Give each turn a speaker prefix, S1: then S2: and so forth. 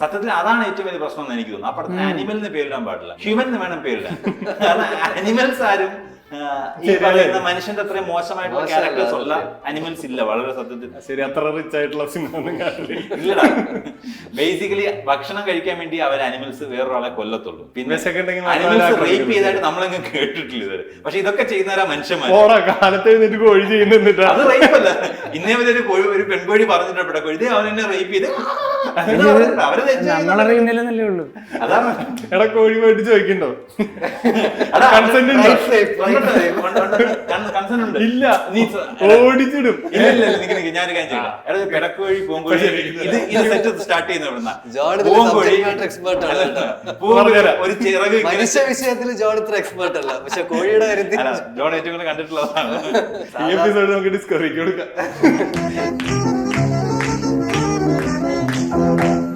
S1: സത്യത്തിൽ അതാണ് ഏറ്റവും വലിയ പ്രശ്നം എന്ന് എനിക്ക് തോന്നുന്നു. ആ പടത്തിന് ആനിമലിന് പേരിടാൻ പാടില്ല, ഹ്യൂമൻ വേണം പേരിടാൻ. കാരണം ആനിമൽസ് ആരും ഈ പറയുന്ന മനുഷ്യന്റെ അത്രയും മോശമായിട്ടുള്ള ക്യാരക്ടേഴ്സ് ഉള്ള അനിമൽസ് ഇല്ല. വളരെ സത്യത്തിൽ
S2: ശരി, അത്ര റിച്ച് ആയിട്ടുള്ള സിനിമ
S1: ഇല്ലടാ. ബേസിക്കലി ഭക്ഷണം കഴിക്കാൻ വേണ്ടി അവർ അനിമൽസ് വേറൊരാളെ കൊല്ലത്തുള്ളൂ. പിന്നെ അനിമൽസ് റേപ്പ് ചെയ്തായിട്ട് നമ്മളങ്ങ് കേട്ടിട്ടില്ല ഇതുവരെ. പക്ഷെ ഇതൊക്കെ ചെയ്യുന്നവരാ മനുഷ്യന്മാർ.
S2: കാലത്ത് എഴുന്നേറ്റ് കോഴി ചെയ്യുന്നുണ്ട്.
S1: അത് റേപ്പ് അല്ല. ഇന്നേ വരെ ഒരു പെൺകോഴി പറഞ്ഞിട്ട് കൊഴുതി അവൻ എന്നെ റേപ്പ് ചെയ്ത് അതാണ്.
S2: എടാ കോഴി പോയിട്ട് ചോദിക്കണ്ടോ? കൺസെന്റ് ഇല്ല, നീ ഓടിച്ചിടും.
S1: ഞാനൊരു കാര്യം ചെയ്യാം. എടാ പെടക്കോഴി പൂങ്കോഴി ഇത് സെറ്റ് സ്റ്റാർട്ട് ചെയ്യുന്ന എവിടുന്ന ഒരു ചിറക്
S3: മനുഷ്യ വിഷയത്തിൽ ജോൺ ഇത്ര എക്സ്പേർട്ട് അല്ല, പക്ഷെ കോഴിയുടെ കാര്യത്തിൽ
S1: ജോൺ ഏറ്റവും കൂടുതൽ കണ്ടിട്ടുള്ളതാണ്.
S2: ഈ എപ്പിസോഡ് നമുക്ക് ഡിസ്കവറിക്ക് കൊടുക്കാം.